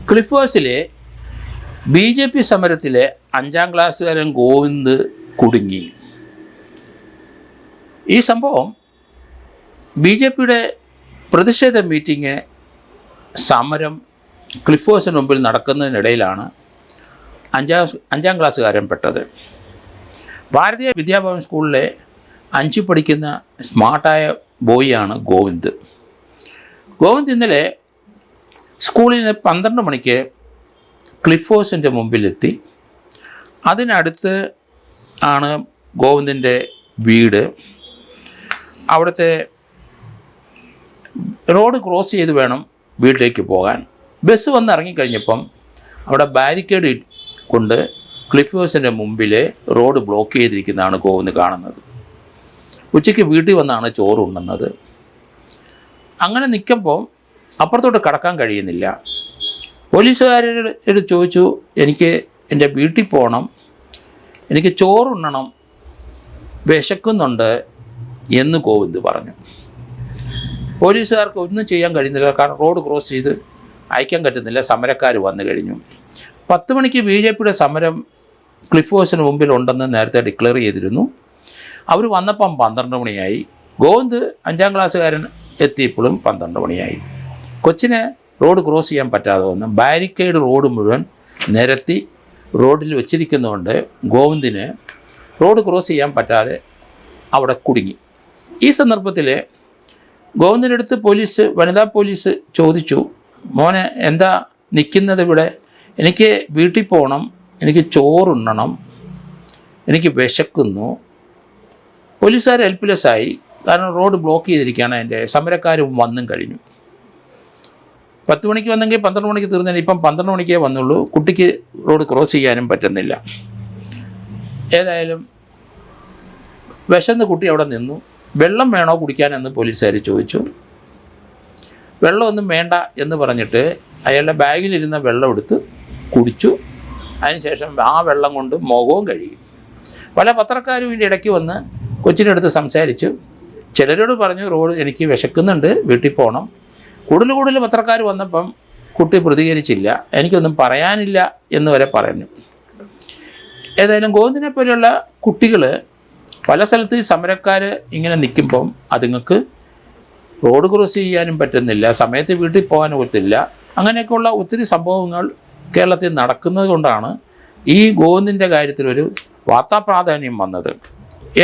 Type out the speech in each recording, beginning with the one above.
Cliff ഹൗസിലെ BJP സമരത്തിലെ 5ാം ക്ലാസ്സുകാരൻ Govind കുടുങ്ങി. ഈ സംഭവം BJPയുടെ പ്രതിഷേധ മീറ്റിംഗ് സമരം ക്ലിഫ് ഹൗസിന് മുമ്പിൽ നടക്കുന്നതിനിടയിലാണ് 5ാം ക്ലാസ്സുകാരൻ പെട്ടത്. ഭാരതീയ വിദ്യാഭവൻ സ്കൂളിലെ 5 പഠിക്കുന്ന സ്മാർട്ടായ ബോയിയാണ് ഗോവിന്ദ്. ഇന്നലെ സ്കൂളിൽ നിന്ന് 12 മണിക്ക് ക്ലിഫ് ഹൗസിൻ്റെ മുമ്പിലെത്തി. അതിനടുത്ത് ആണ് ഗോവിന്ദിൻ്റെ വീട്. അവിടുത്തെ റോഡ് ക്രോസ് ചെയ്ത് വേണം വീട്ടിലേക്ക് പോകാൻ. ബസ് വന്ന് ഇറങ്ങിക്കഴിഞ്ഞപ്പം അവിടെ ബാരിക്കേഡ് കൊണ്ട് ക്ലിഫ് ഹൗസിൻ്റെ മുമ്പിൽ റോഡ് ബ്ലോക്ക് ചെയ്തിരിക്കുന്നതാണ് ഗോവിന്ദ് കാണുന്നത്. ഉച്ചയ്ക്ക് വീട്ടിൽ വന്നാണ് ചോറ് ഉണ്ണുന്നത്. അങ്ങനെ നിൽക്കുമ്പോൾ അപ്പുറത്തോട്ട് കടക്കാൻ കഴിയുന്നില്ല. പോലീസുകാരോട് ചോദിച്ചു, എനിക്ക് എൻ്റെ വീട്ടിൽ പോകണം, എനിക്ക് ചോറുണ്ണണം, വിശക്കുന്നുണ്ട് എന്ന് ഗോവിന്ദ് പറഞ്ഞു. പോലീസുകാർക്ക് ഒന്നും ചെയ്യാൻ കഴിയുന്നില്ല, കാരണം റോഡ് ക്രോസ് ചെയ്ത് അയക്കാൻ പറ്റുന്നില്ല. സമരക്കാർ വന്നു കഴിഞ്ഞു. 10 മണിക്ക് BJPയുടെ സമരം ക്ലിഫ് ഹൗസിന് മുമ്പിൽ ഉണ്ടെന്ന് നേരത്തെ ഡിക്ലെയർ ചെയ്തിരുന്നു. അവർ വന്നപ്പം 12 മണിയായി. ഗോവിന്ദ് 5ാം ക്ലാസ്സുകാരൻ എത്തിയപ്പോഴും 12 മണിയായി. കൊച്ചിന് റോഡ് ക്രോസ് ചെയ്യാൻ പറ്റാതെ വന്ന് ബാരിക്കേഡ് റോഡ് മുഴുവൻ നിരത്തി റോഡിൽ വെച്ചിരിക്കുന്നതുകൊണ്ട് ഗോവിന്ദിന് റോഡ് ക്രോസ് ചെയ്യാൻ പറ്റാതെ അവിടെ കുടുങ്ങി. ഈ സന്ദർഭത്തിൽ ഗോവിന്ദിൻ്റെ അടുത്ത് വനിതാ പോലീസ് ചോദിച്ചു, മോനെ എന്താ നിൽക്കുന്നത് ഇവിടെ? എനിക്ക് വീട്ടിൽ പോകണം, എനിക്ക് ചോറുണ്ണണം, എനിക്ക് വിശക്കുന്നു. പോലീസുകാർ ഹെൽപ്ലെസ്സായി, കാരണം റോഡ് ബ്ലോക്ക് ചെയ്തിരിക്കുകയാണ്. അതിൻ്റെ സമരക്കാരും വന്നും കഴിഞ്ഞു. 10 മണിക്ക് വന്നെങ്കിൽ 12 മണിക്ക് തീർന്നതിന് ഇപ്പം 12 മണിക്കേ വന്നുള്ളൂ. കുട്ടിക്ക് റോഡ് ക്രോസ് ചെയ്യാനും പറ്റുന്നില്ല. ഏതായാലും വിശന്ന് കുട്ടി അവിടെ നിന്നു. വെള്ളം വേണോ കുടിക്കാനെന്ന് പോലീസുകാർ ചോദിച്ചു. വെള്ളമൊന്നും വേണ്ട എന്ന് പറഞ്ഞിട്ട് അയാളുടെ ബാഗിലിരുന്ന വെള്ളം എടുത്ത് കുടിച്ചു. അതിനുശേഷം ആ വെള്ളം കൊണ്ട് മുഖവും കഴുകി. പല പത്രക്കാരും ഇതിൻ്റെ ഇടയ്ക്ക് വന്ന് കൊച്ചിനടുത്ത് സംസാരിച്ചു. ചിലരോട് പറഞ്ഞു, റോഡ് എനിക്ക് വിശക്കുന്നുണ്ട്, വീട്ടിൽ പോകണം. കൂടുതൽ പത്രക്കാർ വന്നപ്പം കുട്ടി പ്രതികരിച്ചില്ല, എനിക്കൊന്നും പറയാനില്ല എന്ന് വരെ പറഞ്ഞു. ഏതായാലും ഗോവിന്ദിനെ പോലെയുള്ള കുട്ടികൾ പല സ്ഥലത്ത് ഈ സമരക്കാർ ഇങ്ങനെ നിൽക്കുമ്പം അതുങ്ങൾക്ക് റോഡ് ക്രോസ് ചെയ്യാനും പറ്റുന്നില്ല, സമയത്ത് വീട്ടിൽ പോകാനും പറ്റില്ല. അങ്ങനെയൊക്കെയുള്ള ഒത്തിരി സംഭവങ്ങൾ കേരളത്തിൽ നടക്കുന്നത് കൊണ്ടാണ് ഈ ഗോവിന്ദിൻ്റെ കാര്യത്തിലൊരു വാർത്താ പ്രാധാന്യം വന്നത്.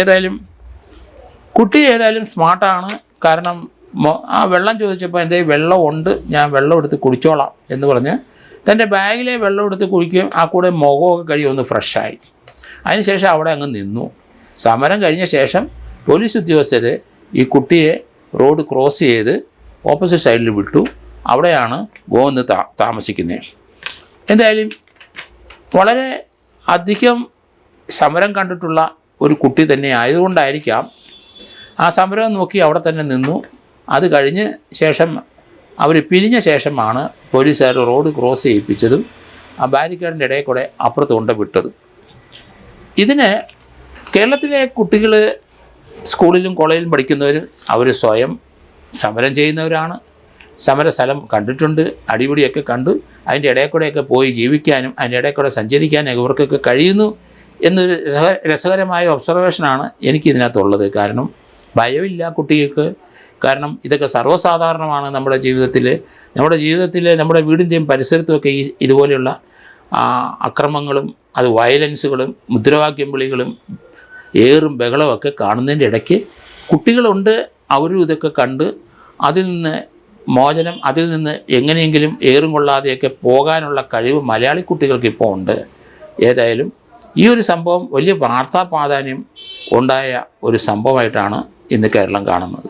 ഏതായാലും കുട്ടി സ്മാർട്ടാണ്. കാരണം ആ വെള്ളം ചോദിച്ചപ്പോൾ എൻ്റെ വെള്ളം ഉണ്ട്, ഞാൻ വെള്ളം എടുത്ത് കുടിച്ചോളാം എന്ന് പറഞ്ഞ് തൻ്റെ ബാഗിലെ വെള്ളം എടുത്ത് കുടിക്കുകയും ആ കൂടെ മുഖമൊക്കെ കഴിയും ഒന്ന് ഫ്രഷായി. അതിനുശേഷം അവിടെ അങ്ങ് നിന്നു. സമരം കഴിഞ്ഞ ശേഷം പോലീസ് ഉദ്യോഗസ്ഥർ ഈ കുട്ടിയെ റോഡ് ക്രോസ് ചെയ്ത് ഓപ്പോസിറ്റ് സൈഡിൽ വിട്ടു. അവിടെയാണ് ഗോവിന്ദ് താമസിക്കുന്നത്. എന്തായാലും വളരെ അധികം സമരം കണ്ടിട്ടുള്ള ഒരു കുട്ടി തന്നെ ആയതുകൊണ്ടായിരിക്കാം ആ സമരം നോക്കി അവിടെ തന്നെ നിന്നു. അത് കഴിഞ്ഞ ശേഷം അവർ പിരിഞ്ഞ ശേഷമാണ് പോലീസുകാർ റോഡ് ക്രോസ് ചെയ്യിപ്പിച്ചതും ആ ബാരിക്കേഡിൻ്റെ ഇടയിൽ കൂടെ അപ്പുറത്ത് കൊണ്ട് വിട്ടതും. ഇതിന് കേരളത്തിലെ കുട്ടികൾ സ്കൂളിലും കോളേജിലും പഠിക്കുന്നവർ അവർ സ്വയം സമരം ചെയ്യുന്നവരാണ്. സമരസ്ഥലം കണ്ടിട്ടുണ്ട്, അടിപിടിയൊക്കെ കണ്ടു. അതിൻ്റെ ഇടയിൽ കൂടെയൊക്കെ പോയി ജീവിക്കാനും അതിൻ്റെ ഇടയിൽ കൂടെ സഞ്ചരിക്കാനും ഇവർക്കൊക്കെ കഴിയുന്നു എന്നൊരു രസകരമായ ഒബ്സർവേഷനാണ് എനിക്കിതിനകത്തുള്ളത്. കാരണം ഭയമില്ല കുട്ടികൾക്ക്. കാരണം ഇതൊക്കെ സർവ്വസാധാരണമാണ് നമ്മുടെ ജീവിതത്തിൽ. നമ്മുടെ വീടിൻ്റെയും പരിസരത്തുമൊക്കെ ഇതുപോലെയുള്ള അക്രമങ്ങളും അത് വയലൻസുകളും മുദ്രാവാക്യം വിളികളും ഏറും ബഹളമൊക്കെ കാണുന്നതിൻ്റെ ഇടയ്ക്ക് കുട്ടികളുണ്ട്. അവരും ഇതൊക്കെ കണ്ട് അതിൽ നിന്ന് എങ്ങനെയെങ്കിലും ഏറും കൊള്ളാതെയൊക്കെ പോകാനുള്ള കഴിവ് മലയാളി കുട്ടികൾക്ക് ഇപ്പോൾ ഉണ്ട്. ഏതായാലും ഈ ഒരു സംഭവം വലിയ വാർത്താ പ്രാധാന്യം ഉണ്ടായ ഒരു സംഭവമായിട്ടാണ് ഇന്ന് കേരളം കാണുന്നത്.